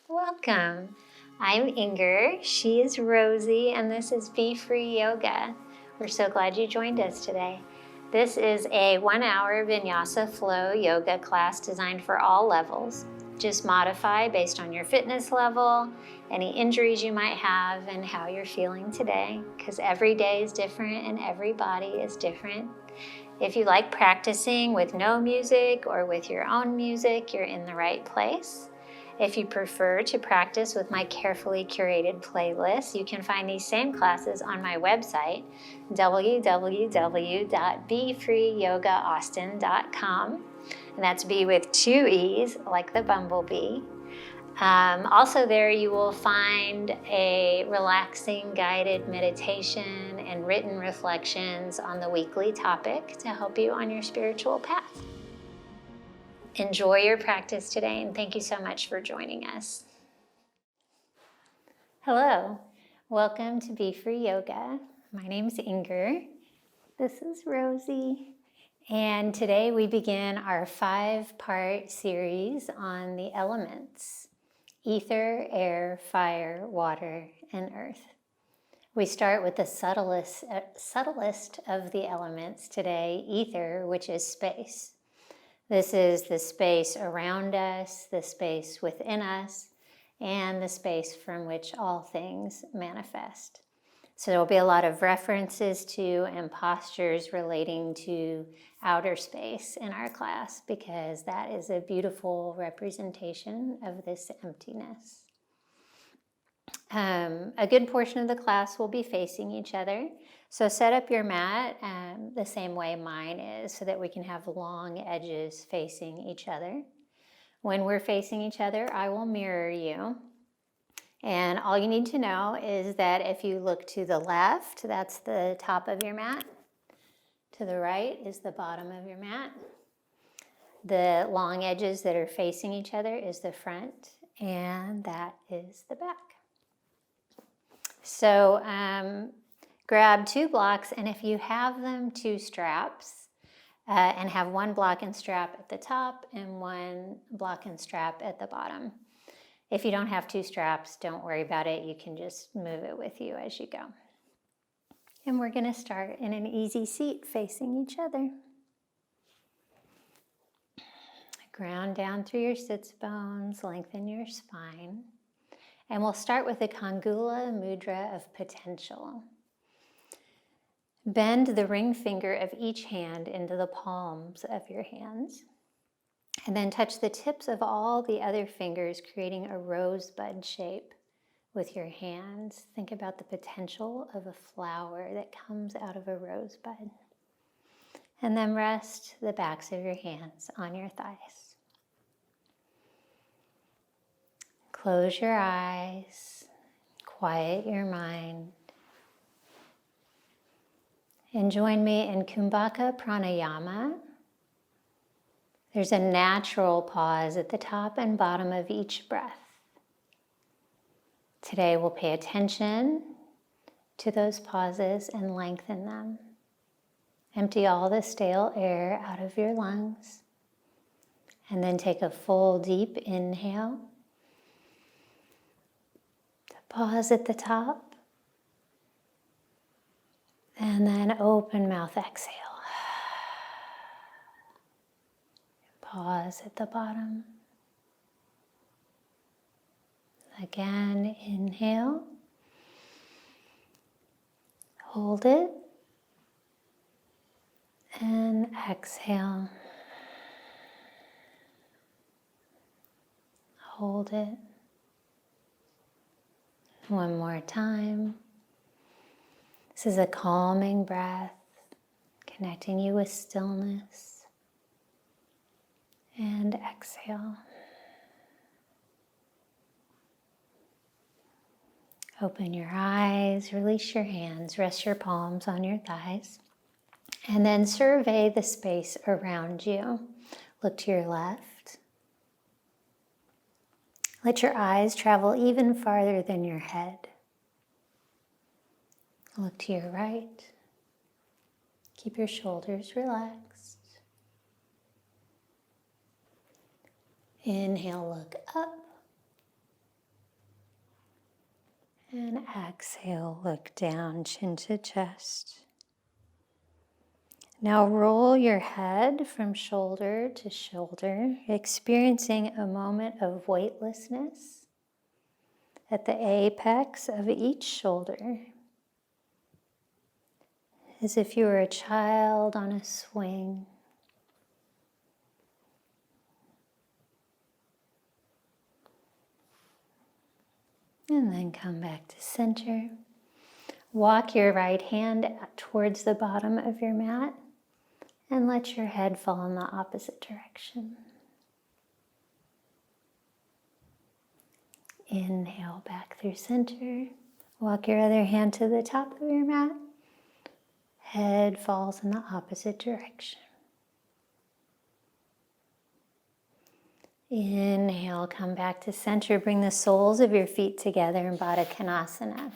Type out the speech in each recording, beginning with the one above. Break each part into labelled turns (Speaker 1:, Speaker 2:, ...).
Speaker 1: Welcome. I'm Inger, she is Rosie, and this is Be Free Yoga. We're so glad you joined us today. This is a 1-hour Vinyasa Flow Yoga class designed for all levels. Just modify based on your fitness level, any injuries you might have, and how you're feeling today, because every day is different and every body is different. If you like practicing with no music or with your own music, you're in the right place. If you prefer to practice with my carefully curated playlist, you can find these same classes on my website, www.befreeyogaAustin.com. And that's B with 2 E's, like the bumblebee. Also there you will find a relaxing guided meditation and written reflections on the weekly topic to help you on your spiritual path. Enjoy your practice today, and thank you so much for joining us. Hello, welcome to Be Free Yoga. My name's Inger. This is Rosie. And today we begin our 5-part series on the elements: ether, air, fire, water, and earth. We start with the subtlest of the elements today, ether, which is space. This is the space around us, the space within us, and the space from which all things manifest. So there will be a lot of references to and postures relating to outer space in our class, because that is a beautiful representation of this emptiness. A good portion of the class will be facing each other. So set up your mat the same way mine is, so that we can have long edges facing each other. When we're facing each other, I will mirror you. And all you need to know is that if you look to the left, that's the top of your mat. To the right is the bottom of your mat. The long edges that are facing each other is the front, and that is the back. So grab 2 blocks, and if you have them, 2 straps, and have 1 block and strap at the top and 1 block and strap at the bottom. If you don't have 2 straps, don't worry about it. You can just move it with you as you go. And we're going to start in an easy seat facing each other. Ground down through your sits bones, lengthen your spine. And we'll start with the Congola Mudra of potential. Bend the ring finger of each hand into the palms of your hands. And then touch the tips of all the other fingers, creating a rosebud shape with your hands. Think about the potential of a flower that comes out of a rosebud. And then rest the backs of your hands on your thighs. Close your eyes, quiet your mind, and join me in Kumbhaka Pranayama. There's a natural pause at the top and bottom of each breath. Today we'll pay attention to those pauses and lengthen them. Empty all the stale air out of your lungs, and then take a full deep inhale. Pause at the top, and then open mouth exhale. Pause at the bottom. Again, inhale, hold it, and exhale. Hold it. One more time. This is a calming breath, connecting you with stillness. And exhale. Open your eyes, release your hands, rest your palms on your thighs, and then survey the space around you. Look to your left. Let your eyes travel even farther than your head. Look to your right. Keep your shoulders relaxed. Inhale, look up. And exhale, look down, chin to chest. Now roll your head from shoulder to shoulder, experiencing a moment of weightlessness at the apex of each shoulder, as if you were a child on a swing. And then come back to center. Walk your right hand towards the bottom of your mat and let your head fall in the opposite direction. Inhale back through center. Walk your other hand to the top of your mat. Head falls in the opposite direction. Inhale, come back to center. Bring the soles of your feet together in Vadakanasana.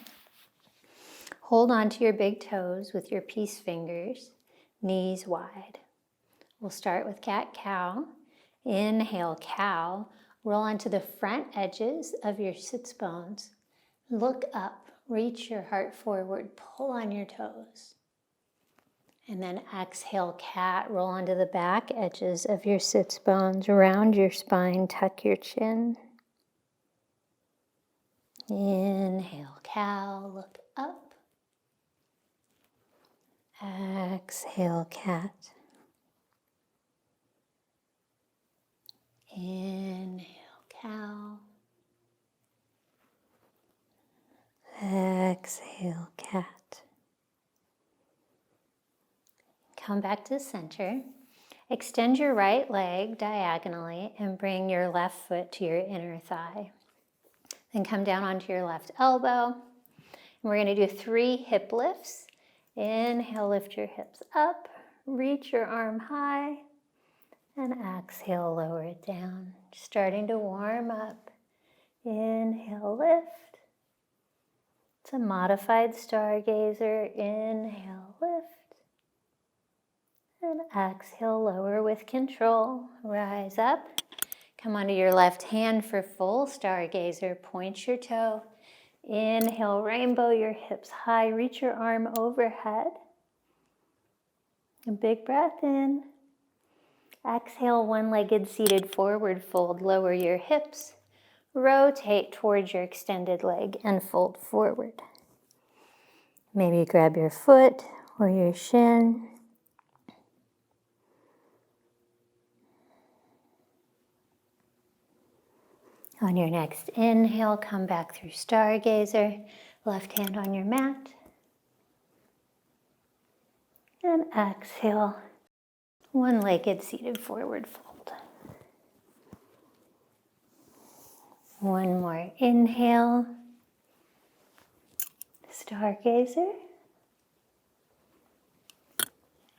Speaker 1: Hold on to your big toes with your peace fingers, knees wide. We'll start with cat-cow. Inhale, cow. Roll onto the front edges of your sits bones. Look up, reach your heart forward, pull on your toes. And then exhale, cat. Roll onto the back edges of your sits bones, around your spine, tuck your chin. Inhale, cow. Look up. Exhale, cat. Inhale, cow. Exhale, cat. Come back to center. Extend your right leg diagonally and bring your left foot to your inner thigh. Then come down onto your left elbow. And we're going to do 3 hip lifts. Inhale, lift your hips up. Reach your arm high. And exhale, lower it down. Starting to warm up. Inhale, lift. It's a modified stargazer. Inhale, lift. And exhale, lower with control. Rise up. Come onto your left hand for full stargazer. Point your toe. Inhale, rainbow your hips high. Reach your arm overhead. A big breath in. Exhale, one-legged seated forward fold. Lower your hips. Rotate towards your extended leg and fold forward. Maybe grab your foot or your shin. On your next inhale, come back through stargazer. Left hand on your mat. And exhale, one-legged seated forward fold. One more inhale, stargazer.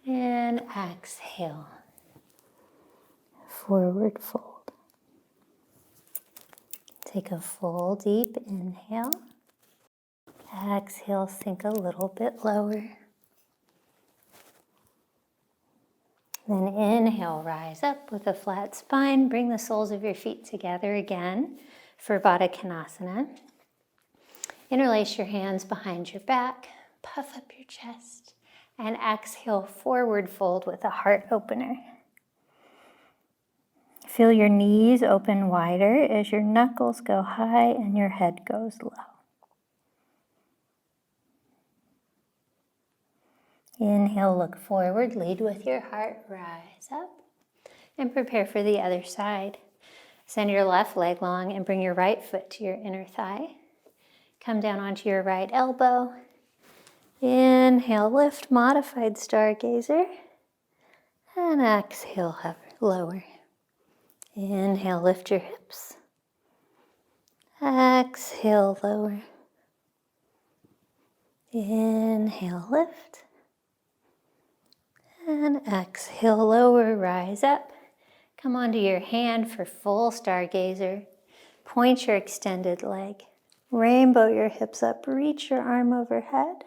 Speaker 1: And exhale, forward fold. Take a full deep inhale. Exhale, sink a little bit lower. Then inhale, rise up with a flat spine. Bring the soles of your feet together again for Vadakanasana. Interlace your hands behind your back. Puff up your chest. And exhale, forward fold with a heart opener. Feel your knees open wider as your knuckles go high and your head goes low. Inhale, look forward, lead with your heart, rise up, and prepare for the other side. Send your left leg long and bring your right foot to your inner thigh. Come down onto your right elbow. Inhale, lift, modified stargazer. And exhale, hover, lower. Inhale, lift your hips. Exhale, lower. Inhale, lift. And exhale, lower, rise up. Come onto your hand for full stargazer. Point your extended leg. Rainbow your hips up, reach your arm overhead.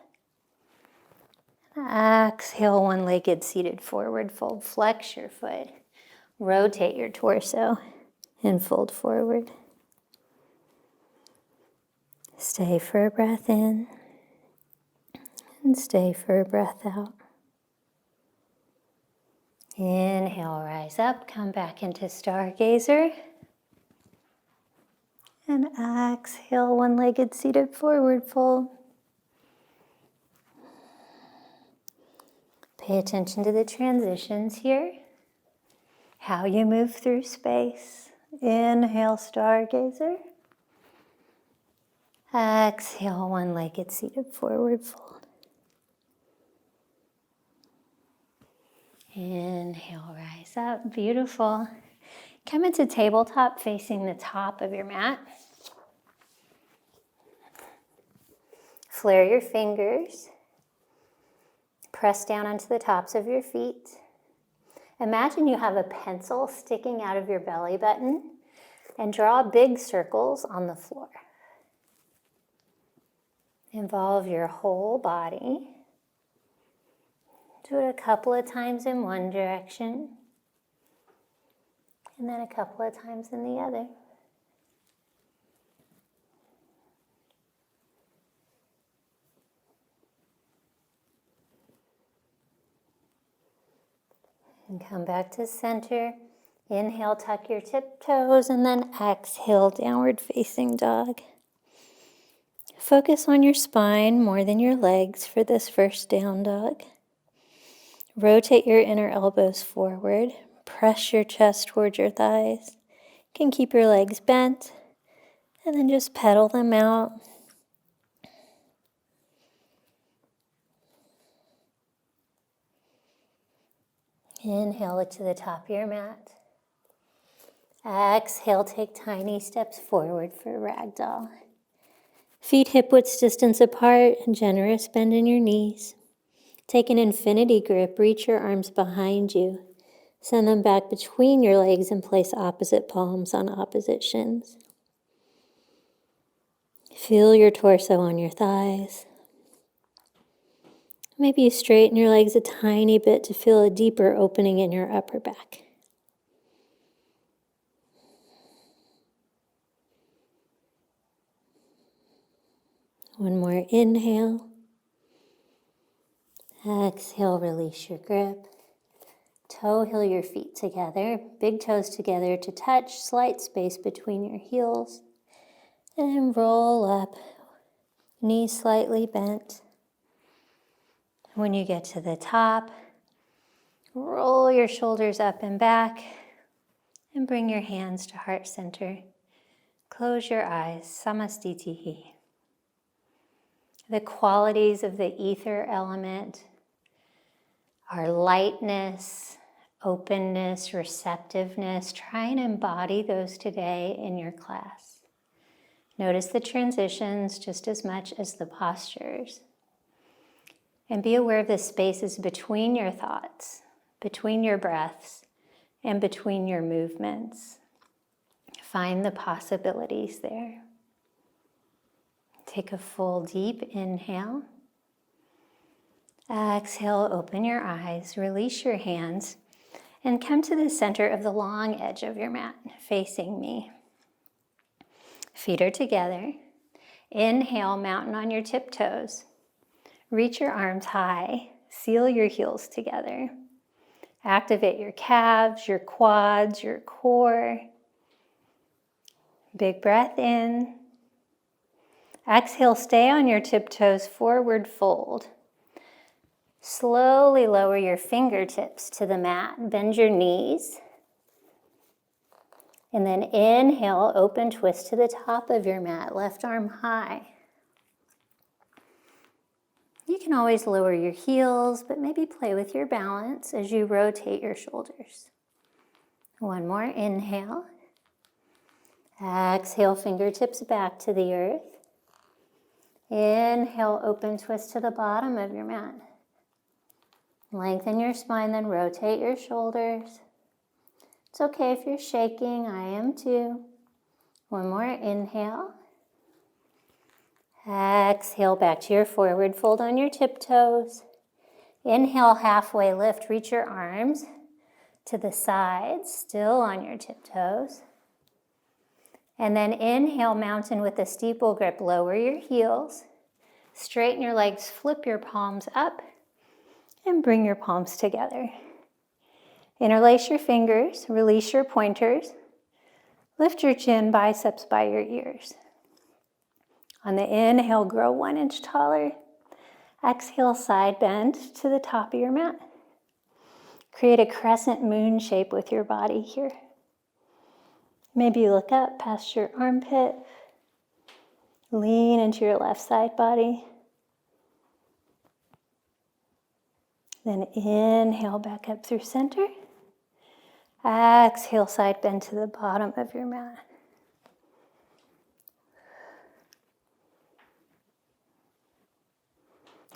Speaker 1: Exhale, one-legged seated forward fold. Flex your foot. Rotate your torso and fold forward. Stay for a breath in and stay for a breath out. Inhale, rise up, come back into Stargazer. And exhale, one-legged seated forward fold. Pay attention to the transitions here. How you move through space. Inhale, Stargazer. Exhale, one-legged seated forward fold. Inhale, rise up. Beautiful. Come into tabletop facing the top of your mat. Flare your fingers. Press down onto the tops of your feet. Imagine you have a pencil sticking out of your belly button and draw big circles on the floor. Involve your whole body. Do it a couple of times in one direction and then a couple of times in the other. And come back to center. Inhale, tuck your tiptoes, and then exhale, downward facing dog. Focus on your spine more than your legs for this first down dog. Rotate your inner elbows forward. Press your chest towards your thighs. You can keep your legs bent, and then just pedal them out. Inhale, look to the top of your mat. Exhale, take tiny steps forward for ragdoll. Feet hip-width distance apart, and generous bend in your knees. Take an infinity grip, reach your arms behind you. Send them back between your legs and place opposite palms on opposite shins. Feel your torso on your thighs. Maybe you straighten your legs a tiny bit to feel a deeper opening in your upper back. One more inhale. Exhale, release your grip. Toe heel your feet together. Big toes together to touch. Slight space between your heels. And roll up. Knees slightly bent. When you get to the top, roll your shoulders up and back and bring your hands to heart center. Close your eyes, samastitihi. The qualities of the ether element are lightness, openness, receptiveness. Try and embody those today in your class. Notice the transitions just as much as the postures. And be aware of the spaces between your thoughts, between your breaths, and between your movements. Find the possibilities there. Take a full deep inhale. Exhale, open your eyes, release your hands, and come to the center of the long edge of your mat, facing me. Feet are together. Inhale, mountain on your tiptoes. Reach your arms high, seal your heels together. Activate your calves, your quads, your core. Big breath in. Exhale, stay on your tiptoes, forward fold. Slowly lower your fingertips to the mat, bend your knees. And then inhale, open twist to the top of your mat, left arm high. You can always lower your heels, but maybe play with your balance as you rotate your shoulders. One more inhale. Exhale, fingertips back to the earth. Inhale, open twist to the bottom of your mat. Lengthen your spine, then rotate your shoulders. It's okay if you're shaking, I am too. One more inhale. Exhale, back to your forward fold on your tiptoes. Inhale, halfway lift, reach your arms to the sides, still on your tiptoes. And then inhale, mountain with a steeple grip. Lower your heels, straighten your legs, flip your palms up, and bring your palms together. Interlace your fingers, release your pointers. Lift your chin, biceps by your ears. On the inhale, grow 1 inch taller. Exhale, side bend to the top of your mat. Create a crescent moon shape with your body here. Maybe you look up past your armpit. Lean into your left side body. Then inhale back up through center. Exhale, side bend to the bottom of your mat.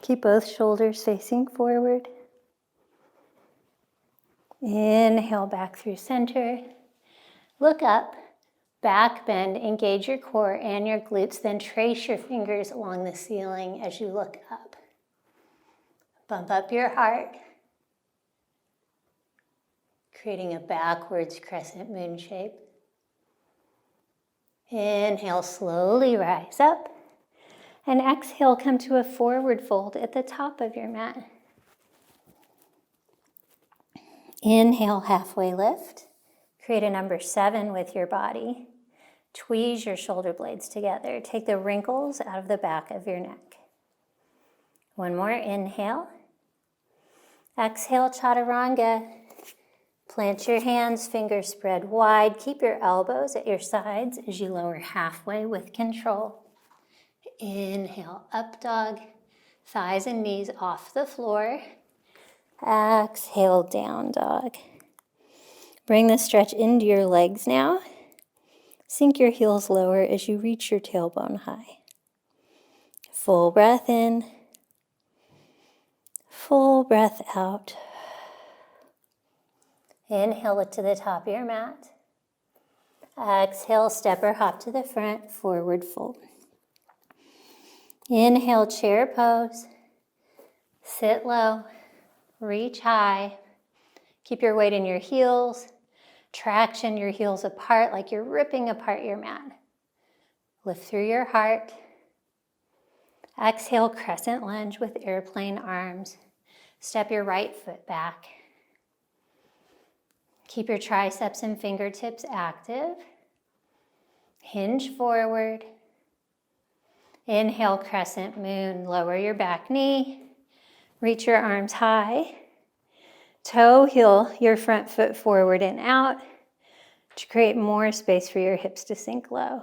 Speaker 1: Keep both shoulders facing forward. Inhale back through center. Look up, back bend, engage your core and your glutes, then trace your fingers along the ceiling as you look up. Bump up your heart, creating a backwards crescent moon shape. Inhale, slowly rise up. And exhale, come to a forward fold at the top of your mat. Inhale, halfway lift. Create a number 7 with your body. Tweeze your shoulder blades together. Take the wrinkles out of the back of your neck. One more inhale. Exhale, chaturanga. Plant your hands, fingers spread wide. Keep your elbows at your sides as you lower halfway with control. Inhale, up dog. Thighs and knees off the floor. Exhale, down dog. Bring the stretch into your legs now. Sink your heels lower as you reach your tailbone high. Full breath in. Full breath out. Inhale, look to the top of your mat. Exhale, step or hop to the front, forward fold. Inhale, chair pose. Sit low, reach high. Keep your weight in your heels. Traction your heels apart like you're ripping apart your mat. Lift through your heart. Exhale, crescent lunge with airplane arms. Step your right foot back. Keep your triceps and fingertips active. Hinge forward. Inhale, crescent moon. Lower your back knee. Reach your arms high. Toe heel your front foot forward and out to create more space for your hips to sink low.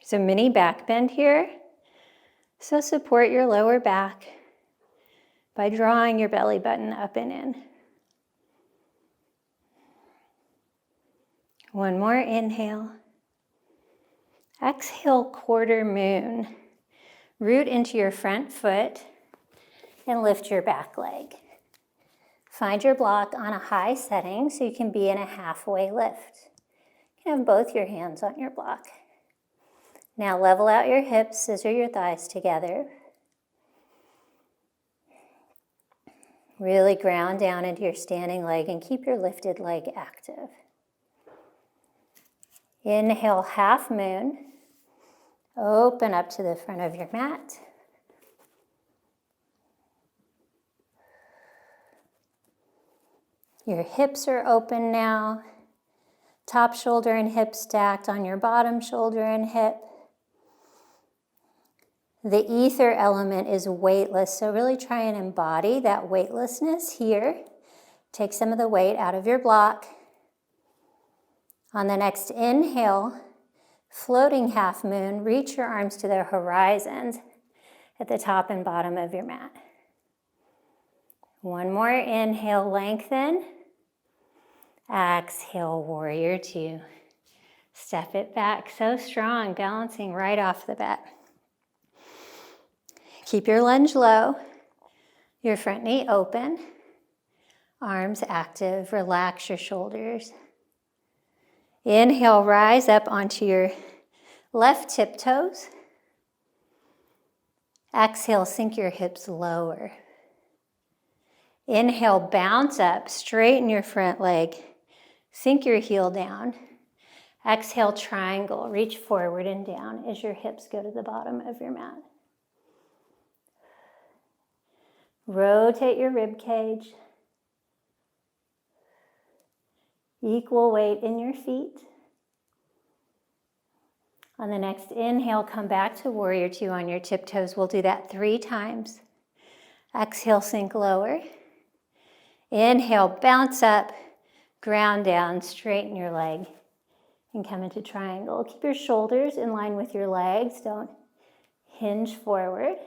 Speaker 1: There's a mini back bend here. So support your lower back by drawing your belly button up and in. One more inhale. Exhale, quarter moon. Root into your front foot and lift your back leg. Find your block on a high setting so you can be in a halfway lift. You can have both your hands on your block. Now level out your hips, scissor your thighs together. Really ground down into your standing leg and keep your lifted leg active. Inhale, half moon. Open up to the front of your mat. Your hips are open now. Top shoulder and hip stacked on your bottom shoulder and hip. The ether element is weightless, so really try and embody that weightlessness here. Take some of the weight out of your block. On the next inhale, floating half moon, reach your arms to their horizons at the top and bottom of your mat. One more inhale, lengthen. Exhale, warrior 2. Step it back, so strong, balancing right off the bat. Keep your lunge low, your front knee open, arms active, relax your shoulders. Inhale, rise up onto your left tiptoes. Exhale, sink your hips lower. Inhale, bounce up, straighten your front leg. Sink your heel down. Exhale, triangle. Reach forward and down as your hips go to the bottom of your mat. Rotate your rib cage. Equal weight in your feet. On the next inhale, come back to warrior two on your tiptoes. We'll do that 3 times. Exhale, sink lower. Inhale, bounce up, ground down, straighten your leg, and come into triangle. Keep your shoulders in line with your legs. Don't hinge forward.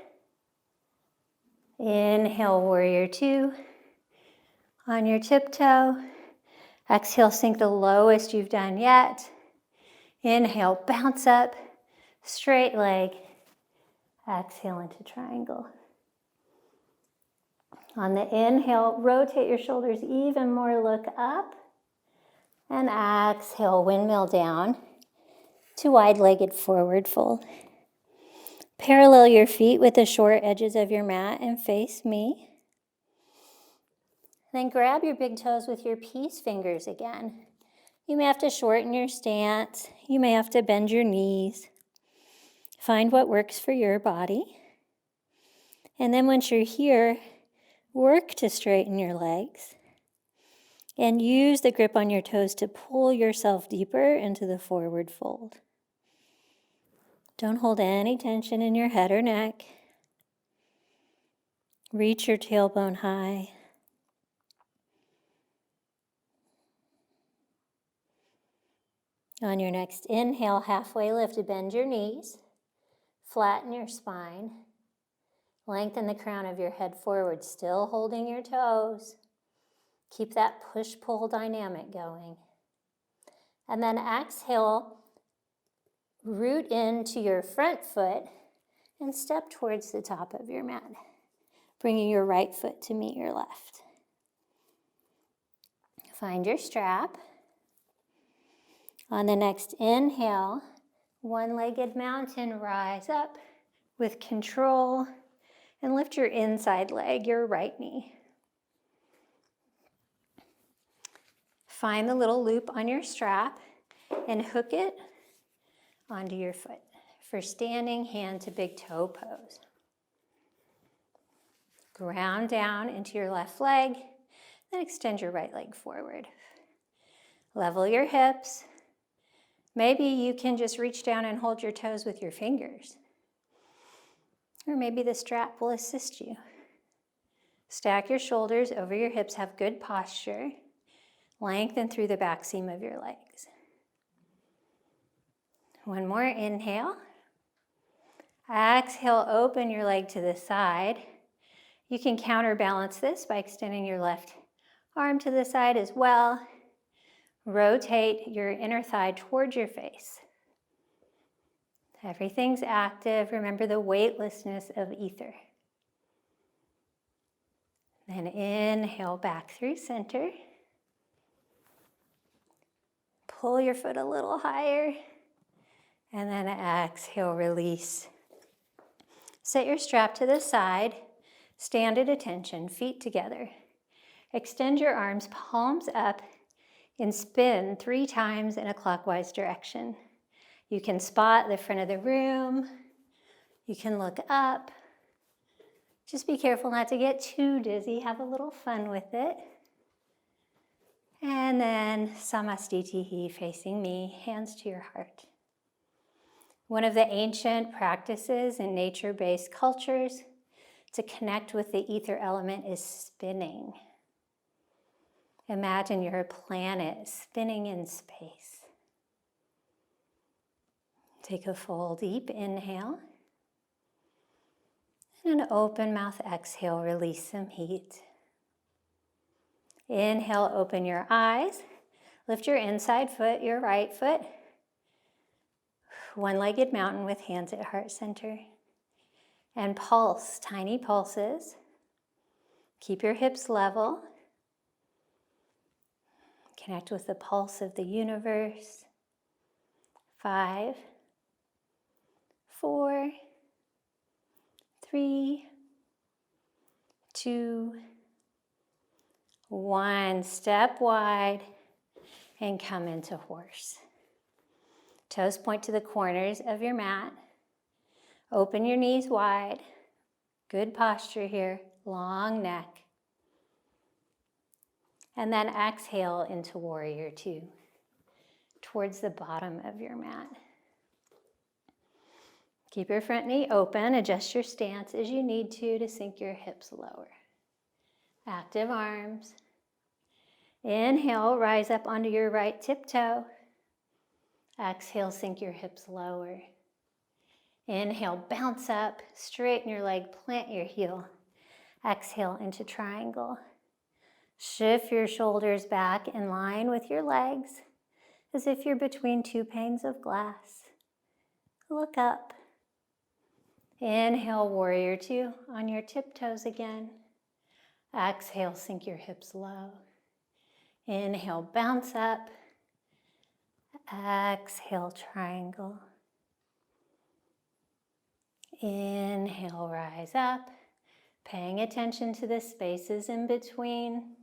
Speaker 1: Inhale, warrior two. On your tiptoe. Exhale, sink the lowest you've done yet. Inhale, bounce up, straight leg. Exhale into triangle. On the inhale, rotate your shoulders even more, look up. And exhale, windmill down to wide-legged forward fold. Parallel your feet with the short edges of your mat and face me. Then grab your big toes with your peace fingers again. You may have to shorten your stance. You may have to bend your knees. Find what works for your body. And then once you're here, work to straighten your legs. And use the grip on your toes to pull yourself deeper into the forward fold. Don't hold any tension in your head or neck. Reach your tailbone high. On your next inhale, halfway lift, bend your knees. Flatten your spine. Lengthen the crown of your head forward, still holding your toes. Keep that push-pull dynamic going. And then exhale, root into your front foot and step towards the top of your mat, bringing your right foot to meet your left. Find your strap. On the next inhale, one-legged mountain, rise up with control and lift your inside leg, your right knee. Find the little loop on your strap and hook it onto your foot for standing hand to big toe pose. Ground down into your left leg, then extend your right leg forward. Level your hips. Maybe you can just reach down and hold your toes with your fingers. Or maybe the strap will assist you. Stack your shoulders over your hips, have good posture. Lengthen through the back seam of your legs. One more inhale. Exhale, open your leg to the side. You can counterbalance this by extending your left arm to the side as well. Rotate your inner thigh towards your face. Everything's active. Remember the weightlessness of ether. Then inhale back through center. Pull your foot a little higher. And then exhale, release. Set your strap to the side. Stand at attention, feet together. Extend your arms, palms up, and spin 3 times in a clockwise direction. You can spot the front of the room. You can look up. Just be careful not to get too dizzy. Have a little fun with it. And then Samastitihi, facing me, hands to your heart. One of the ancient practices in nature-based cultures to connect with the ether element is spinning. Imagine you're a planet spinning in space. Take a full deep inhale. And an open mouth exhale, release some heat. Inhale, open your eyes. Lift your inside foot, your right foot. One-legged mountain with hands at heart center. And pulse, tiny pulses. Keep your hips level. Connect with the pulse of the universe. 5, 4, 3, 2, 1. Step wide and come into horse. Toes point to the corners of your mat. Open your knees wide. Good posture here, long neck. And then exhale into warrior two, towards the bottom of your mat. Keep your front knee open, adjust your stance as you need to sink your hips lower. Active arms. Inhale, rise up onto your right tiptoe. Exhale, sink your hips lower. Inhale, bounce up, straighten your leg, plant your heel. Exhale into triangle. Shift your shoulders back in line with your legs, as if you're between two panes of glass. Look up. Inhale, warrior two on your tiptoes again. Exhale, sink your hips low. Inhale, bounce up. Exhale, triangle. Inhale, rise up, paying attention to the spaces in between.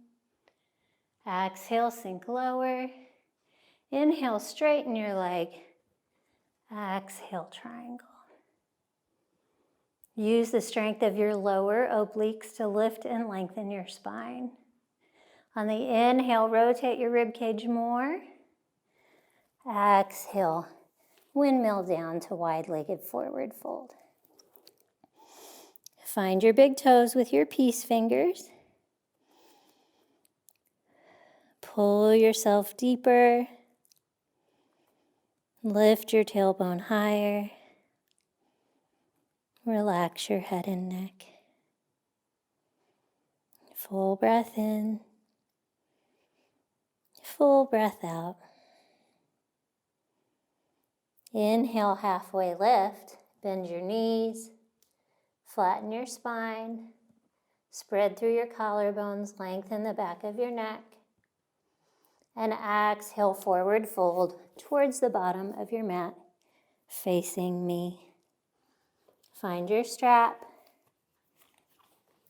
Speaker 1: Exhale, sink lower. Inhale, straighten your leg. Exhale, triangle. Use the strength of your lower obliques to lift and lengthen your spine. On the inhale, rotate your rib cage more. Exhale, windmill down to wide-legged forward fold. Find your big toes with your peace fingers. Pull yourself deeper. Lift your tailbone higher. Relax your head and neck. Full breath in. Full breath out. Inhale, halfway lift. Bend your knees. Flatten your spine. Spread through your collarbones. Lengthen the back of your neck. And exhale, forward fold towards the bottom of your mat, facing me. Find your strap.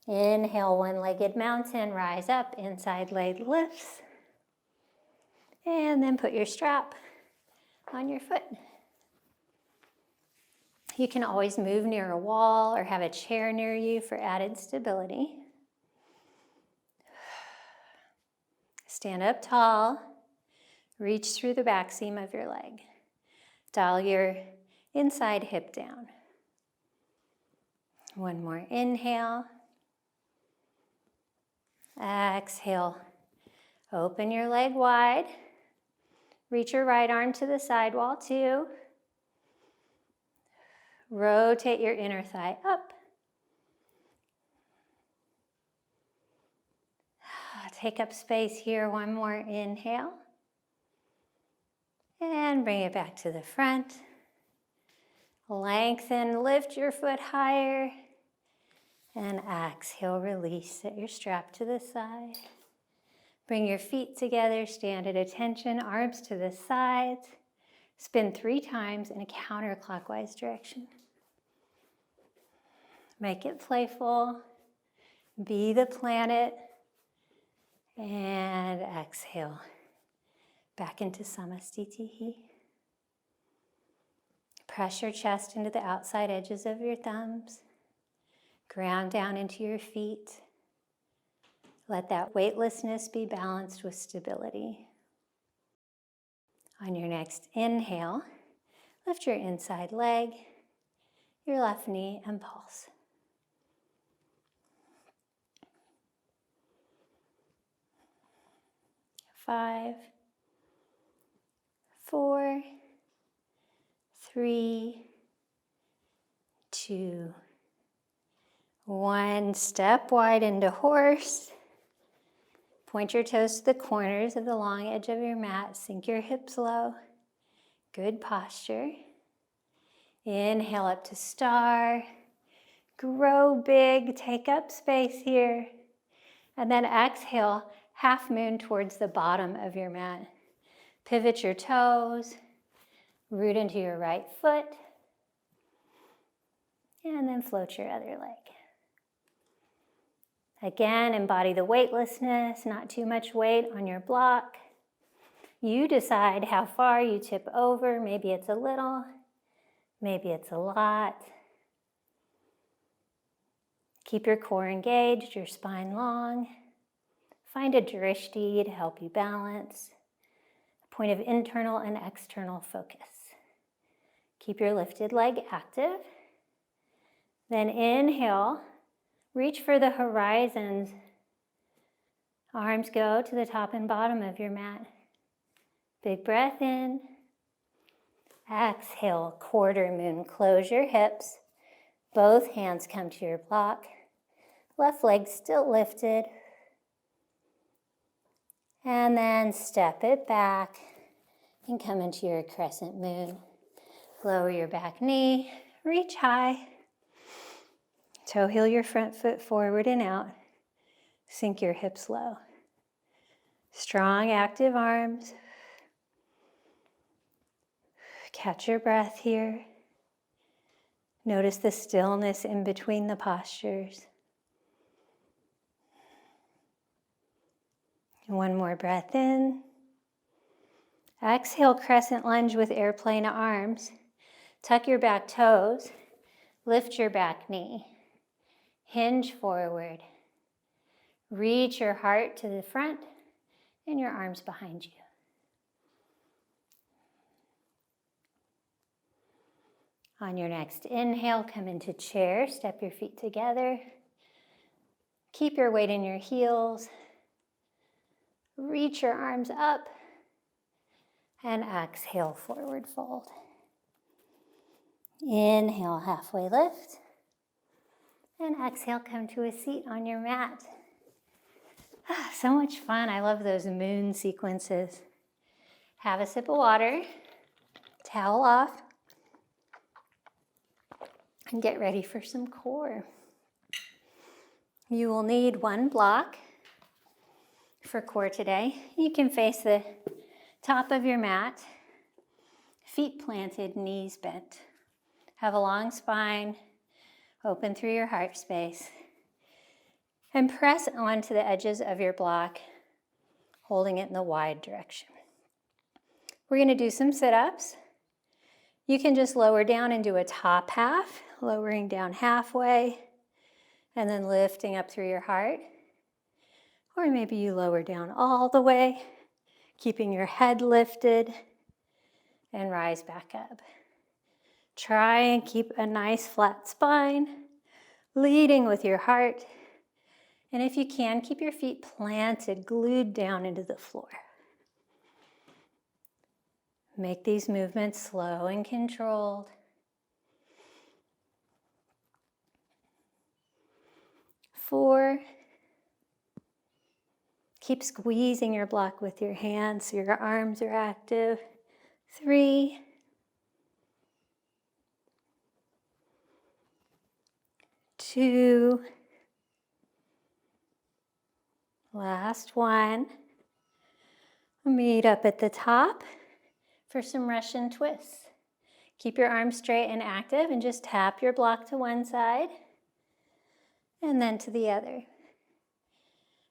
Speaker 1: Inhale, one-legged mountain, rise up, inside leg lifts. And then put your strap on your foot. You can always move near a wall or have a chair near you for added stability. Stand up tall. Reach through the back seam of your leg. Dial your inside hip down. One more inhale. Exhale. Open your leg wide. Reach your right arm to the side wall too. Rotate your inner thigh up. Take up space here. One more inhale. And bring it back to the front. Lengthen, lift your foot higher. And exhale, release. Set your strap to the side. Bring your feet together, stand at attention, arms to the sides. Spin 3 times in a counterclockwise direction. Make it playful. Be the planet. And exhale. Back into Samastitihi. Press your chest into the outside edges of your thumbs. Ground down into your feet. Let that weightlessness be balanced with stability. On your next inhale, lift your inside leg, your left knee, and pulse. Five, 4, 3, 2, 1. Step wide into horse. Point your toes to the corners of the long edge of your mat. Sink your hips low. Good posture. Inhale up to star. Grow big. Take up space here. And then exhale, half moon towards the bottom of your mat. Pivot your toes. Root into your right foot. And then float your other leg. Again, embody the weightlessness, not too much weight on your block. You decide how far you tip over. Maybe it's a little, maybe it's a lot. Keep your core engaged, your spine long. Find a drishti to help you balance. A point of internal and external focus. Keep your lifted leg active. Then inhale, reach for the horizons. Arms go to the top and bottom of your mat. Big breath in. Exhale, quarter moon. Close your hips. Both hands come to your block. Left leg still lifted. And then step it back and come into your crescent moon. Lower your back knee, reach high. Toe heel your front foot forward and out. Sink your hips low. Strong, active arms. Catch your breath here. Notice the stillness in between the postures. And one more breath in. Exhale, crescent lunge with airplane arms. Tuck your back toes. Lift your back knee. Hinge forward. Reach your heart to the front and your arms behind you. On your next inhale, come into chair. Step your feet together. Keep your weight in your heels. Reach your arms up. And exhale, forward fold. Inhale, halfway lift. And exhale, come to a seat on your mat. So much fun. I love those moon sequences. Have a sip of water. Towel off. And get ready for some core. You will need one block for core today. You can face the top of your mat, feet planted, knees bent. Have a long spine, open through your heart space. And press onto the edges of your block, holding it in the wide direction. We're going to do some sit-ups. You can just lower down and do a top half, lowering down halfway, and then lifting up through your heart. Or maybe you lower down all the way, keeping your head lifted, and rise back up. Try and keep a nice flat spine, leading with your heart. And if you can, keep your feet planted, glued down into the floor. Make these movements slow and controlled. Four. Keep squeezing your block with your hands so your arms are active. 3. 2. Last one. Meet up at the top for some Russian twists. Keep your arms straight and active and just tap your block to one side and then to the other.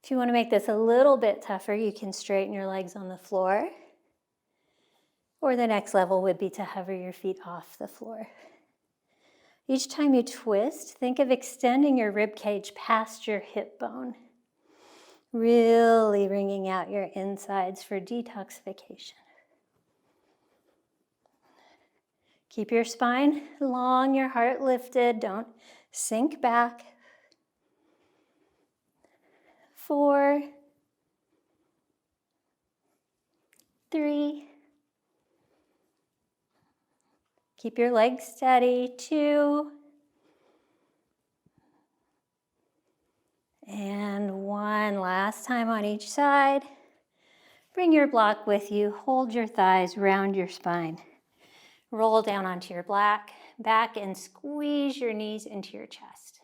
Speaker 1: If you want to make this a little bit tougher, you can straighten your legs on the floor. Or the next level would be to hover your feet off the floor. Each time you twist, think of extending your rib cage past your hip bone. Really wringing out your insides for detoxification. Keep your spine long, your heart lifted. Don't sink back. 4. 3. Keep your legs steady. 2. And 1. Last time on each side. Bring your block with you. Hold your thighs, round your spine. Roll down onto your back and squeeze your knees into your chest.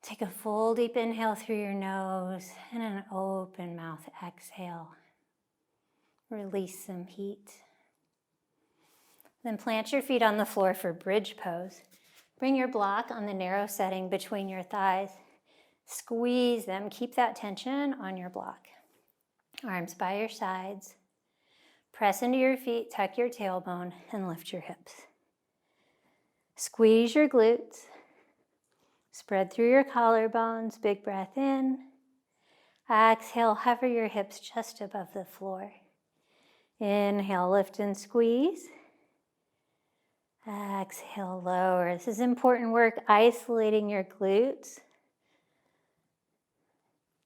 Speaker 1: Take a full deep inhale through your nose and an open mouth exhale. Release some heat. Then plant your feet on the floor for bridge pose. Bring your block on the narrow setting between your thighs. Squeeze them. Keep that tension on your block. Arms by your sides. Press into your feet, tuck your tailbone, and lift your hips. Squeeze your glutes. Spread through your collarbones. Big breath in. Exhale, hover your hips just above the floor. Inhale, lift and squeeze. Exhale, lower. This is important work, isolating your glutes.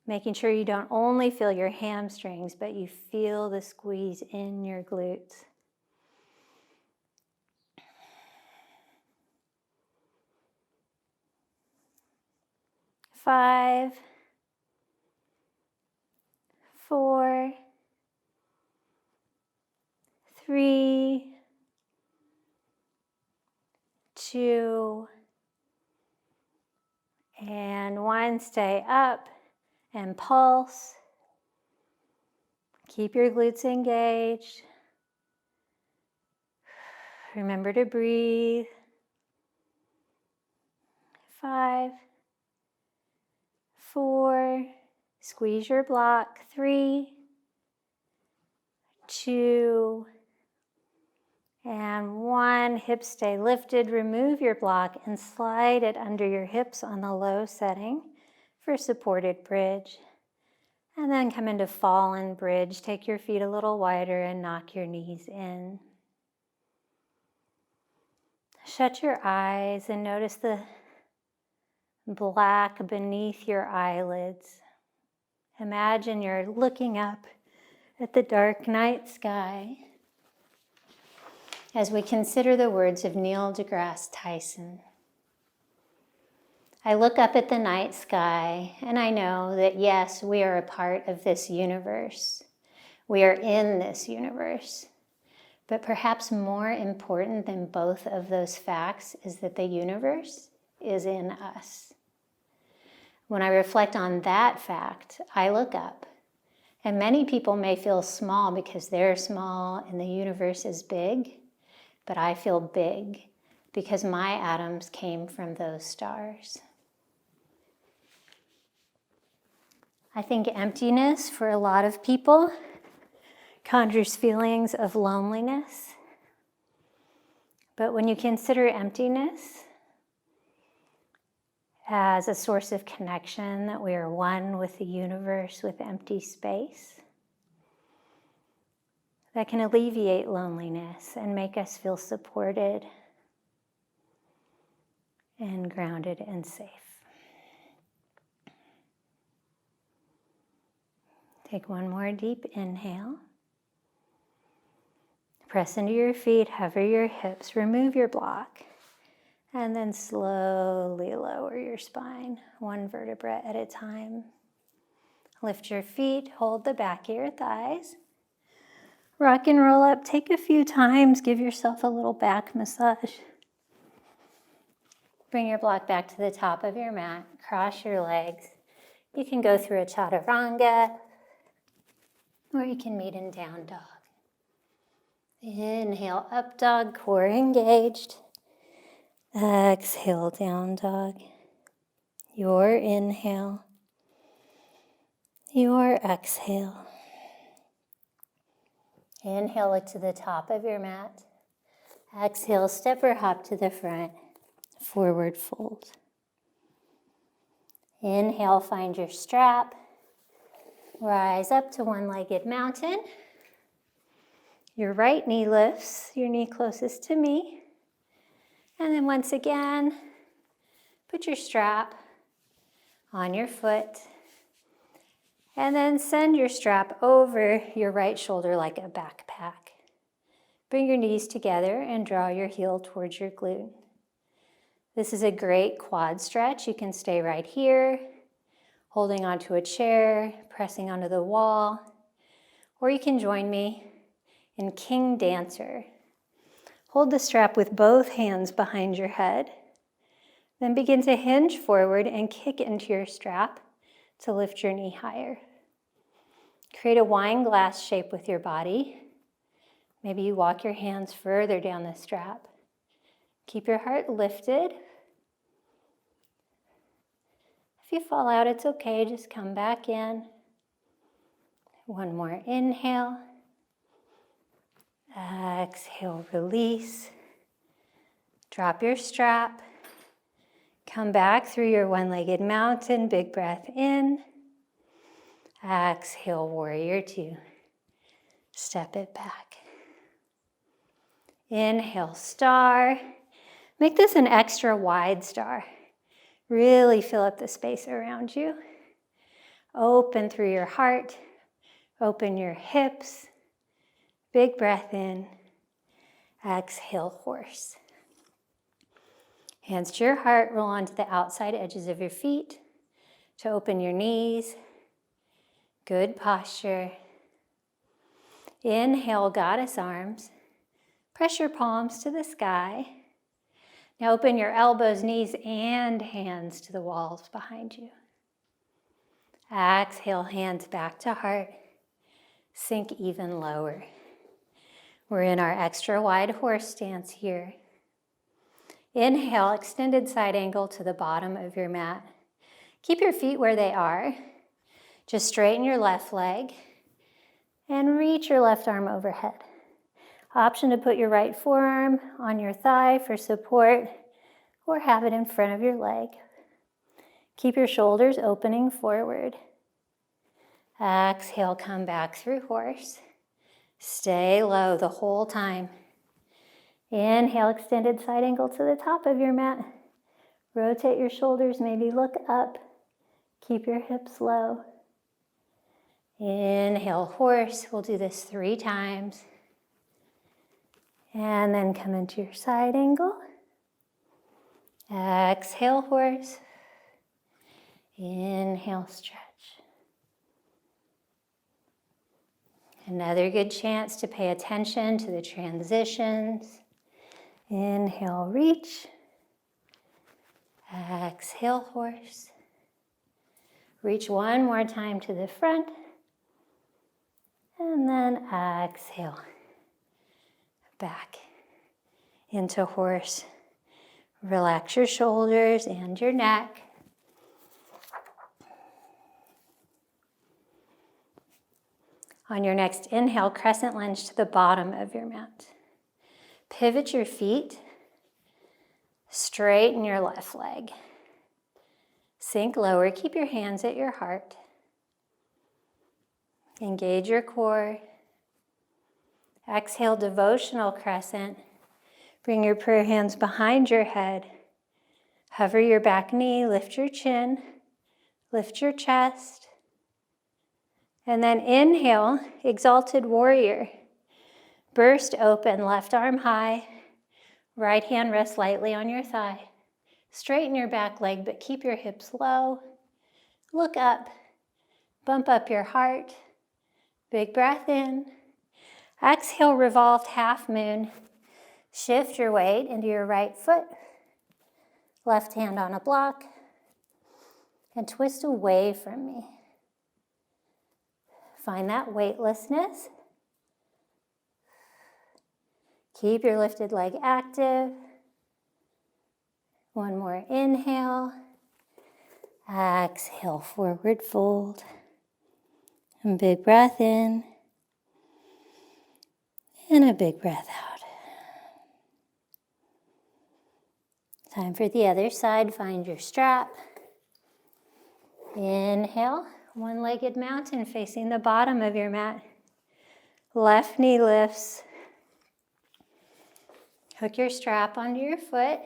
Speaker 1: Making sure you don't only feel your hamstrings, but you feel the squeeze in your glutes. Five, 4, 3, 2, and 1. Stay up and pulse. Keep your glutes engaged. Remember to breathe. 5, 4, squeeze your block. 3, 2, and 1. Hips stay lifted. Remove your block and slide it under your hips on the low setting for supported bridge. And then come into fallen bridge. Take your feet a little wider and knock your knees in. Shut your eyes and notice the black beneath your eyelids. Imagine you're looking up at the dark night sky as we consider the words of Neil deGrasse Tyson. I look up at the night sky and I know that yes, we are a part of this universe. We are in this universe. But perhaps more important than both of those facts is that the universe is in us. When I reflect on that fact, I look up. And many people may feel small because they're small and the universe is big, but I feel big because my atoms came from those stars. I think emptiness for a lot of people conjures feelings of loneliness. But when you consider emptiness as a source of connection, that we are one with the universe, with empty space, that can alleviate loneliness and make us feel supported and grounded and safe. Take one more deep inhale. Press into your feet, hover your hips, remove your block, and then slowly lower your spine, one vertebra at a time. Lift your feet, hold the back of your thighs. Rock and roll up, take a few times, give yourself a little back massage. Bring your block back to the top of your mat, cross your legs. You can go through a chaturanga, or you can meet in down dog. Inhale, up dog, core engaged. Exhale, down dog. Your inhale, your exhale. Inhale, look to the top of your mat. Exhale, step or hop to the front, forward fold. Inhale, find your strap. Rise up to one-legged mountain. Your right knee lifts, your knee closest to me. And then once again, put your strap on your foot. And then send your strap over your right shoulder like a backpack. Bring your knees together and draw your heel towards your glute. This is a great quad stretch. You can stay right here, holding onto a chair, pressing onto the wall, or you can join me in King Dancer. Hold the strap with both hands behind your head. Then begin to hinge forward and kick into your strap to lift your knee higher. Create a wine glass shape with your body. Maybe you walk your hands further down the strap. Keep your heart lifted. If you fall out, it's okay. Just come back in. One more inhale. Exhale, release. Drop your strap. Come back through your one-legged mountain. Big breath in. Exhale, warrior two. Step it back. Inhale, star. Make this an extra wide star. Really fill up the space around you. Open through your heart. Open your hips. Big breath in. Exhale, horse. Hands to your heart. Roll onto the outside edges of your feet to open your knees. Good posture. Inhale, goddess arms. Press your palms to the sky. Now open your elbows, knees, and hands to the walls behind you. Exhale, hands back to heart. Sink even lower. We're in our extra wide horse stance here. Inhale, extended side angle to the bottom of your mat. Keep your feet where they are. Just straighten your left leg and reach your left arm overhead. Option to put your right forearm on your thigh for support or have it in front of your leg. Keep your shoulders opening forward. Exhale, come back through horse. Stay low the whole time. Inhale, extended side angle to the top of your mat. Rotate your shoulders, maybe look up. Keep your hips low. Inhale, horse. We'll do this 3 times. And then come into your side angle. Exhale, horse. Inhale, stretch. Another good chance to pay attention to the transitions. Inhale, reach. Exhale, horse. Reach one more time to the front. And then exhale. Back into horse. Relax your shoulders and your neck. On your next inhale, crescent lunge to the bottom of your mat. Pivot your feet. Straighten your left leg. Sink lower. Keep your hands at your heart. Engage your core. Exhale, devotional crescent. Bring your prayer hands behind your head. Hover your back knee. Lift your chin. Lift your chest. And then inhale, exalted warrior. Burst open, left arm high. Right hand rests lightly on your thigh. Straighten your back leg, but keep your hips low. Look up. Bump up your heart. Big breath in. Exhale, revolved half moon. Shift your weight into your right foot. Left hand on a block. And twist away from me. Find that weightlessness. Keep your lifted leg active. One more inhale. Exhale, forward fold. And big breath in. And a big breath out. Time for the other side. Find your strap. Inhale. One-legged mountain facing the bottom of your mat. Left knee lifts. Hook your strap onto your foot.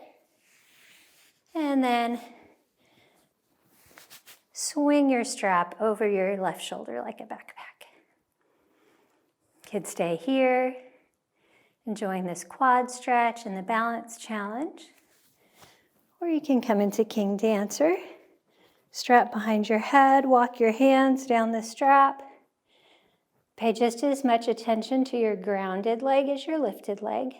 Speaker 1: And then swing your strap over your left shoulder like a backpack. Kids, stay here. Enjoying this quad stretch and the balance challenge. Or you can come into King Dancer. Strap behind your head, walk your hands down the strap. Pay just as much attention to your grounded leg as your lifted leg.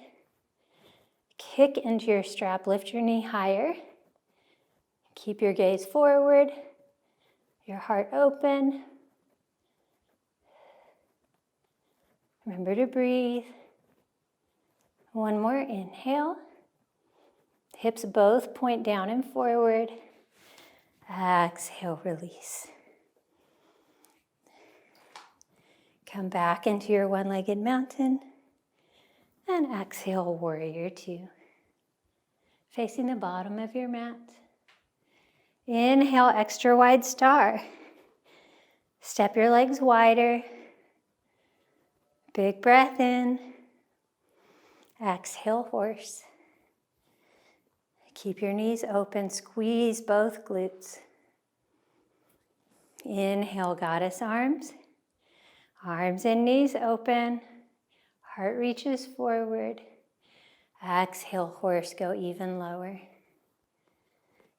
Speaker 1: Kick into your strap, lift your knee higher. Keep your gaze forward, your heart open. Remember to breathe. One more inhale. Hips both point down and forward. Exhale, release. Come back into your one-legged mountain and exhale, warrior two. Facing the bottom of your mat. Inhale, extra wide star. Step your legs wider. Big breath in. Exhale, horse. Keep your knees open, squeeze both glutes. Inhale, goddess arms. Arms and knees open. Heart reaches forward. Exhale, horse, go even lower.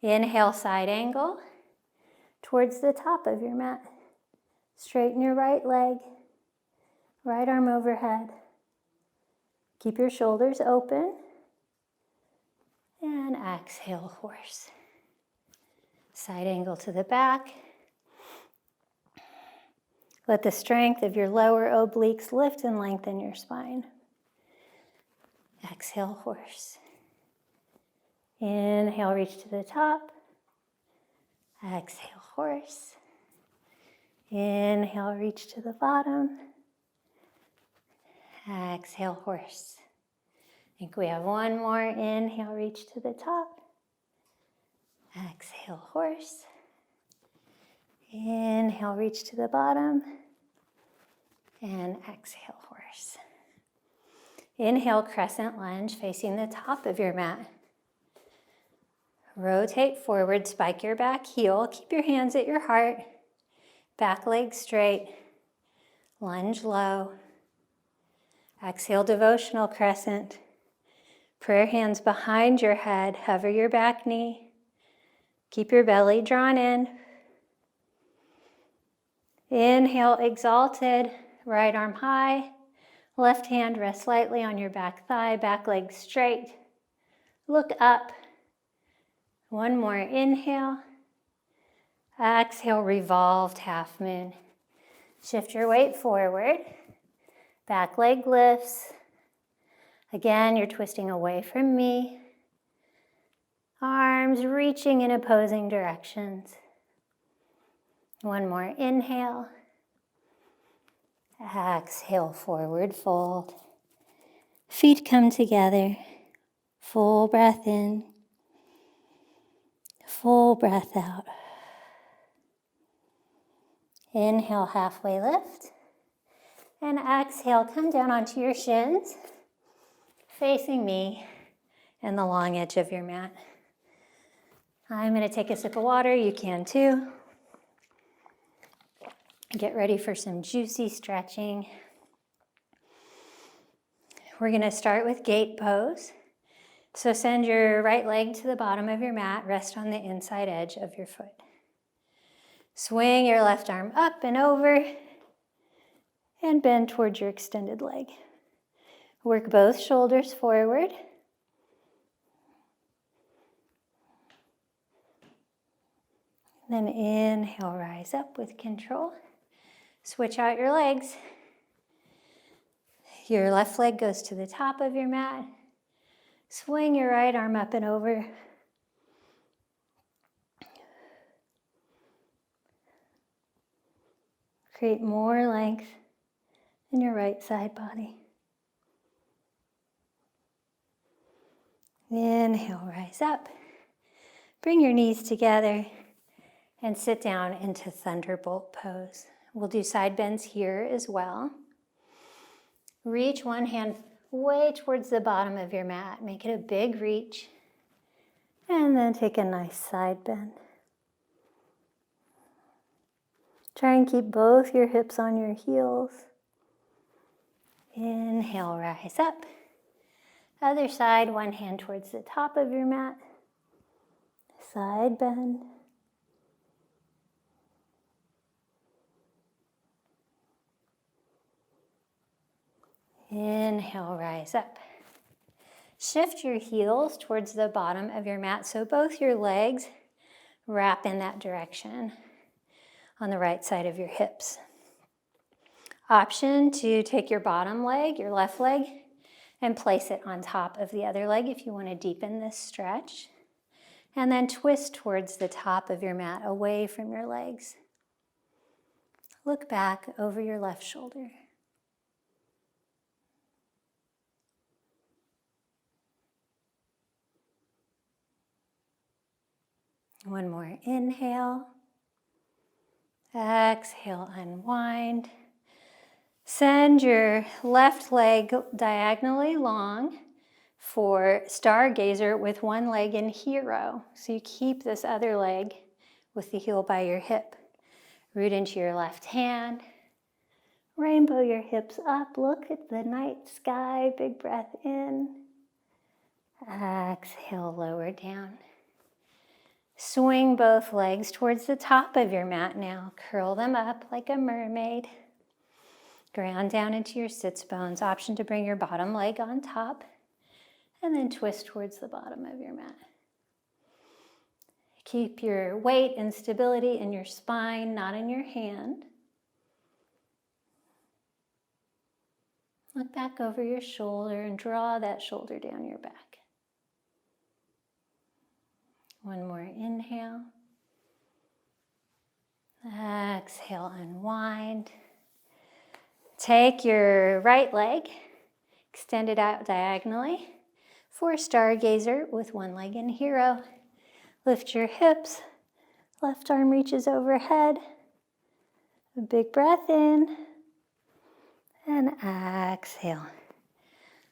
Speaker 1: Inhale, side angle towards the top of your mat. Straighten your right leg, right arm overhead. Keep your shoulders open. And exhale, horse. Side angle to the back. Let the strength of your lower obliques lift and lengthen your spine. Exhale, horse. Inhale, reach to the top. Exhale, horse. Inhale, reach to the bottom. Exhale, horse. I think we have one more. Inhale, reach to the top. Exhale, horse. Inhale, reach to the bottom. And exhale, horse. Inhale, crescent lunge, facing the top of your mat. Rotate forward, spike your back heel. Keep your hands at your heart. Back leg straight. Lunge low. Exhale, devotional crescent. Prayer hands behind your head. Hover your back knee. Keep your belly drawn in. Inhale, exalted. Right arm high. Left hand rests lightly on your back thigh. Back leg straight. Look up. One more inhale. Exhale, revolved half moon. Shift your weight forward. Back leg lifts. Again, you're twisting away from me. Arms reaching in opposing directions. One more inhale. Exhale, forward fold. Feet come together. Full breath in. Full breath out. Inhale, halfway lift. And exhale, come down onto your shins, facing me and the long edge of your mat. I'm going to take a sip of water. You can too. Get ready for some juicy stretching. We're going to start with gate pose. So send your right leg to the bottom of your mat. Rest on the inside edge of your foot. Swing your left arm up and over and bend towards your extended leg. Work both shoulders forward. Then inhale, rise up with control. Switch out your legs. Your left leg goes to the top of your mat. Swing your right arm up and over. Create more length in your right side body. Inhale, rise up. Bring your knees together and sit down into Thunderbolt Pose. We'll do side bends here as well. Reach one hand way towards the bottom of your mat. Make it a big reach. And then take a nice side bend. Try and keep both your hips on your heels. Inhale, rise up. Other side, one hand towards the top of your mat. Side bend. Inhale, rise up. Shift your heels towards the bottom of your mat so both your legs wrap in that direction on the right side of your hips. Option to take your bottom leg, your left leg, and place it on top of the other leg if you want to deepen this stretch. And then twist towards the top of your mat, away from your legs. Look back over your left shoulder. One more inhale. Exhale, unwind. Send your left leg diagonally long for stargazer with one leg in hero. So you keep this other leg with the heel by your hip. Root into your left hand. Rainbow your hips up. Look at the night sky. Big breath in. Exhale, lower down. Swing both legs towards the top of your mat now. Curl them up like a mermaid. Ground down into your sits bones. Option to bring your bottom leg on top and then twist towards the bottom of your mat. Keep your weight and stability in your spine, not in your hand. Look back over your shoulder and draw that shoulder down your back. One more inhale. Exhale, unwind. Take your right leg, extend it out diagonally for stargazer with one leg in hero. Lift your hips, left arm reaches overhead. A big breath in, and exhale.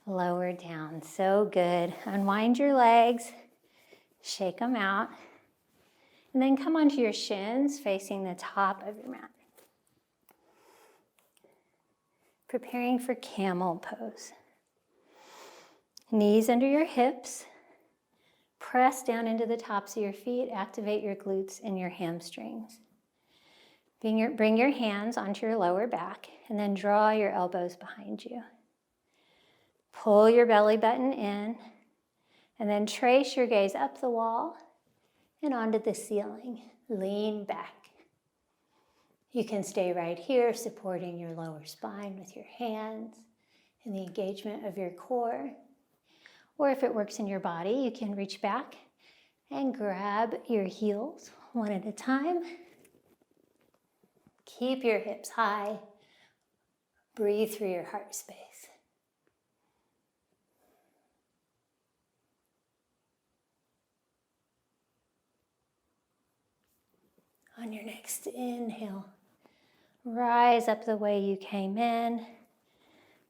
Speaker 1: Lower down, so good. Unwind your legs, shake them out, and then come onto your shins facing the top of your mat. Preparing for camel pose. Knees under your hips. Press down into the tops of your feet. Activate your glutes and your hamstrings. Bring your hands onto your lower back and then draw your elbows behind you. Pull your belly button in and then trace your gaze up the wall and onto the ceiling. Lean back. You can stay right here, supporting your lower spine with your hands and the engagement of your core. Or if it works in your body, you can reach back and grab your heels one at a time. Keep your hips high. Breathe through your heart space. On your next inhale, rise up the way you came in.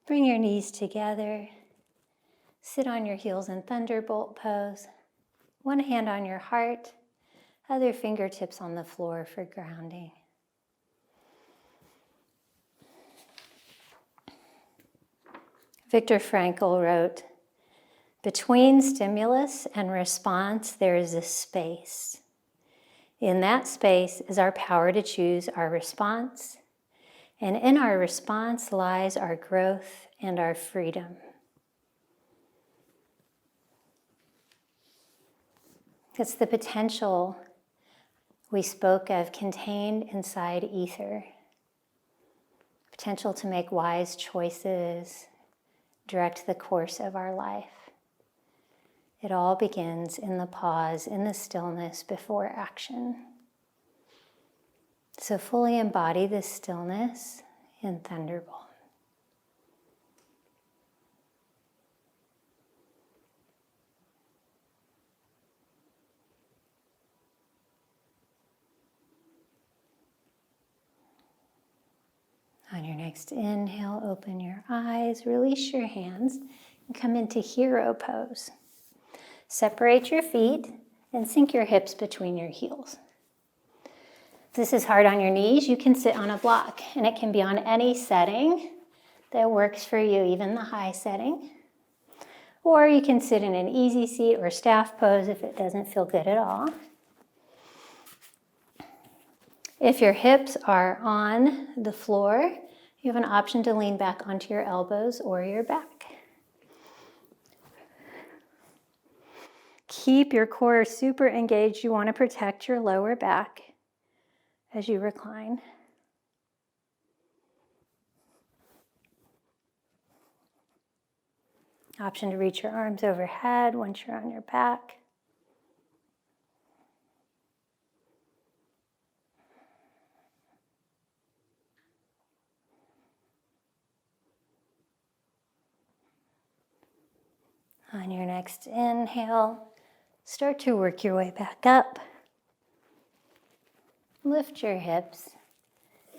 Speaker 1: Bring your knees together. Sit on your heels in Thunderbolt Pose. One hand on your heart, other fingertips on the floor for grounding. Viktor Frankl wrote, "Between stimulus and response, there is a space. In that space is our power to choose our response, and in our response lies our growth and our freedom." It's the potential we spoke of contained inside ether. Potential to make wise choices, direct the course of our life. It all begins in the pause, in the stillness before action. So fully embody this stillness in Thunderbolt. On your next inhale, open your eyes, release your hands, and come into hero pose. Separate your feet and sink your hips between your heels. If this is hard on your knees, you can sit on a block, and it can be on any setting that works for you, even the high setting. Or you can sit in an easy seat or staff pose if it doesn't feel good at all. If your hips are on the floor, you have an option to lean back onto your elbows or your back. Keep your core super engaged. You want to protect your lower back as you recline. Option to reach your arms overhead once you're on your back. On your next inhale, start to work your way back up. Lift your hips,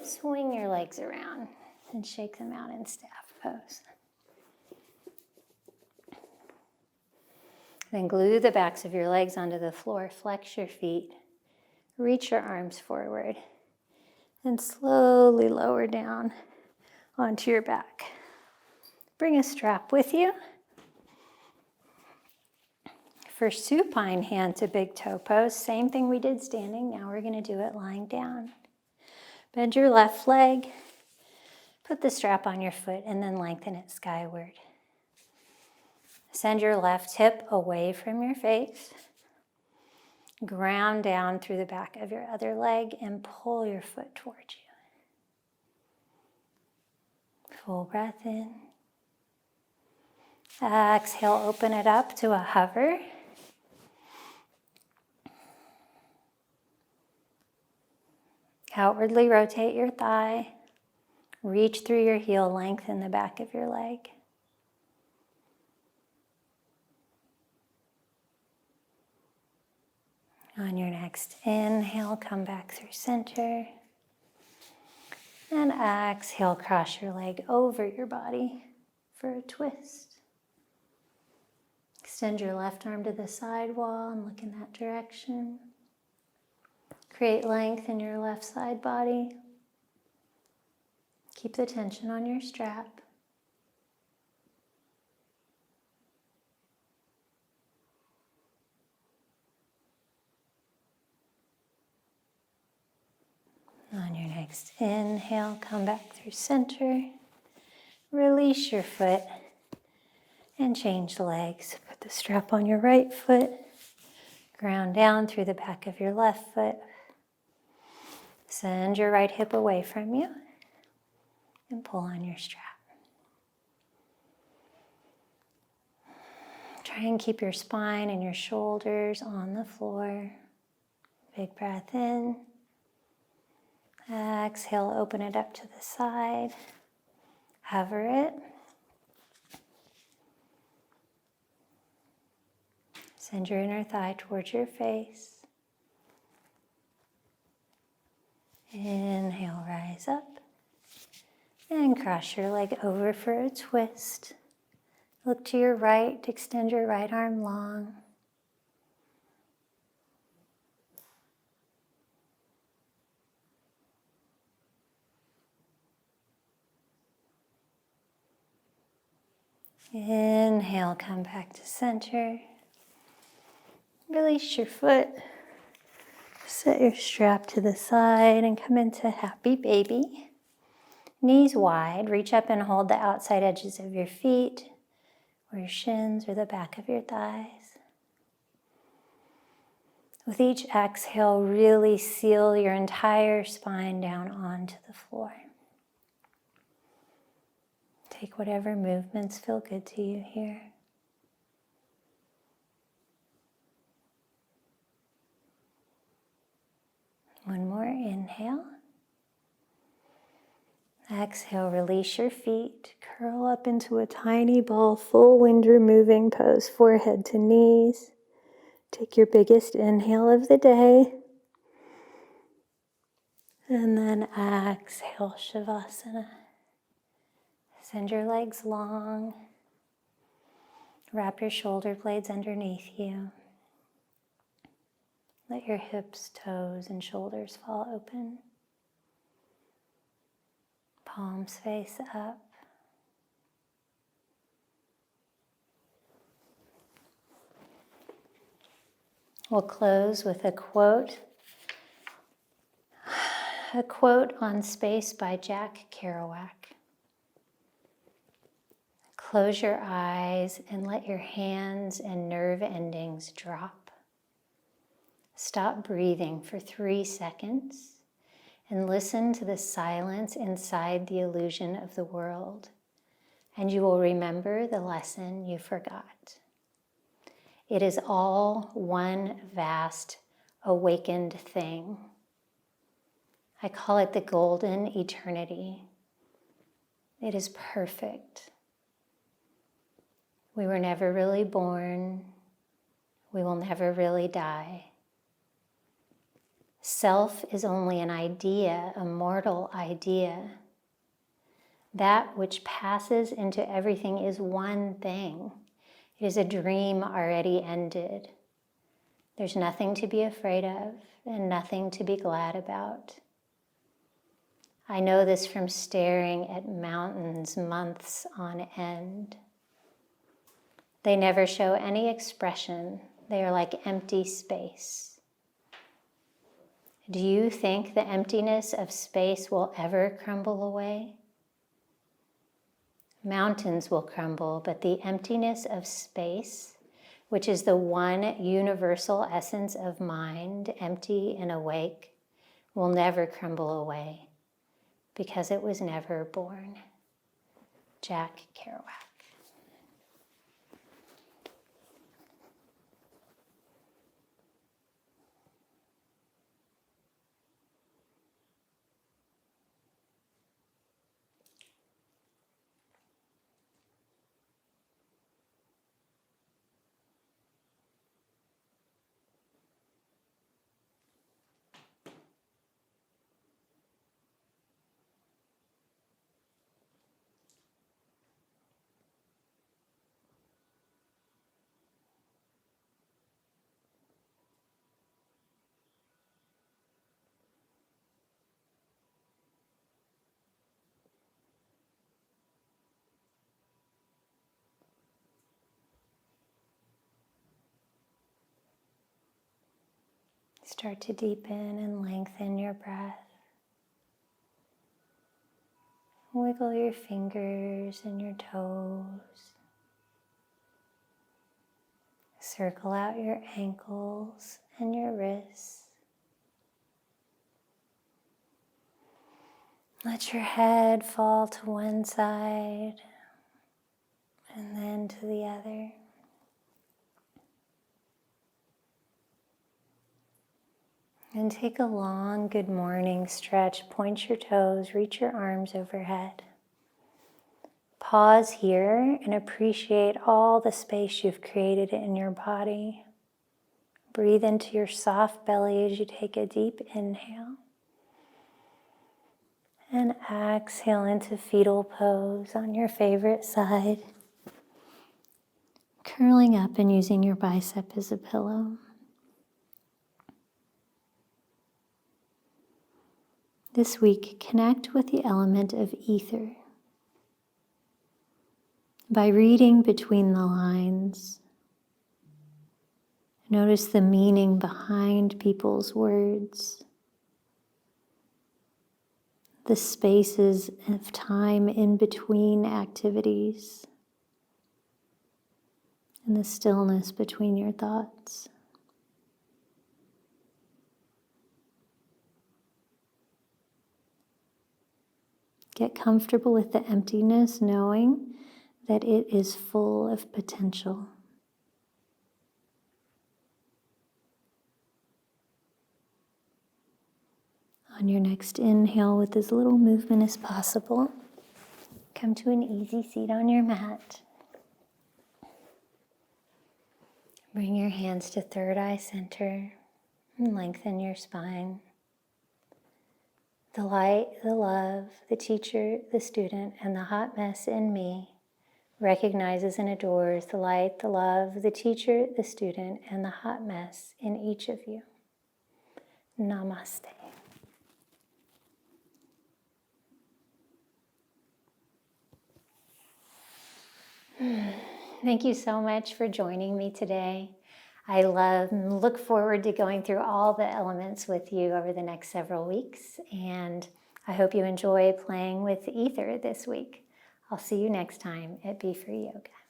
Speaker 1: swing your legs around, and shake them out in staff pose. Then glue the backs of your legs onto the floor, flex your feet, reach your arms forward, and slowly lower down onto your back. Bring a strap with you. For supine hand to big toe pose, same thing we did standing. Now we're going to do it lying down. Bend your left leg, put the strap on your foot, and then lengthen it skyward. Send your left hip away from your face. Ground down through the back of your other leg and pull your foot towards you. Full breath in. Exhale, open it up to a hover. Outwardly rotate your thigh. Reach through your heel, lengthen the back of your leg. On your next inhale, come back through center. And exhale, cross your leg over your body for a twist. Extend your left arm to the side wall and look in that direction. Create length in your left side body. Keep the tension on your strap. On your next inhale, come back through center. Release your foot and change legs. Put the strap on your right foot. Ground down through the back of your left foot. Send your right hip away from you and pull on your strap. Try and keep your spine and your shoulders on the floor. Big breath in. Exhale, open it up to the side. Hover it. Send your inner thigh towards your face. Inhale, rise up. And cross your leg over for a twist. Look to your right, extend your right arm long. Inhale, come back to center. Release your foot. Set your strap to the side and come into happy baby. Knees wide, reach up and hold the outside edges of your feet or your shins or the back of your thighs. With each exhale, really seal your entire spine down onto the floor. Take whatever movements feel good to you here. One more inhale. Exhale, release your feet. Curl up into a tiny ball, full wind removing pose, forehead to knees. Take your biggest inhale of the day. And then exhale, Shavasana. Send your legs long. Wrap your shoulder blades underneath you. Let your hips, toes, and shoulders fall open. Palms face up. We'll close with a quote on space by Jack Kerouac. Close your eyes and let your hands and nerve endings drop. Stop breathing for 3 seconds and listen to the silence inside the illusion of the world, and you will remember the lesson you forgot. It is all one vast awakened thing. I call it the golden eternity. It is perfect. We were never really born. We will never really die. Self is only an idea, a mortal idea. That which passes into everything is one thing. It is a dream already ended. There's nothing to be afraid of and nothing to be glad about. I know this from staring at mountains months on end. They never show any expression. They are like empty space. Do you think the emptiness of space will ever crumble away? Mountains will crumble, but the emptiness of space, which is the one universal essence of mind, empty and awake, will never crumble away because it was never born. Jack Kerouac. Start to deepen and lengthen your breath. Wiggle your fingers and your toes. Circle out your ankles and your wrists. Let your head fall to one side and then to the other. And take a long good morning stretch. Point your toes, reach your arms overhead. Pause here and appreciate all the space you've created in your body. Breathe into your soft belly as you take a deep inhale. And exhale into fetal pose on your favorite side. Curling up and using your bicep as a pillow. This week, connect with the element of ether. By reading between the lines, notice the meaning behind people's words, the spaces of time in between activities, and the stillness between your thoughts. Get comfortable with the emptiness, knowing that it is full of potential. On your next inhale, with as little movement as possible, come to an easy seat on your mat. Bring your hands to third eye center and lengthen your spine. The light, the love, the teacher, the student, and the hot mess in me recognizes and adores the light, the love, the teacher, the student, and the hot mess in each of you. Namaste. Thank you so much for joining me today. I look forward to going through all the elements with you over the next several weeks, and I hope you enjoy playing with ether this week. I'll see you next time at Be Free Yoga.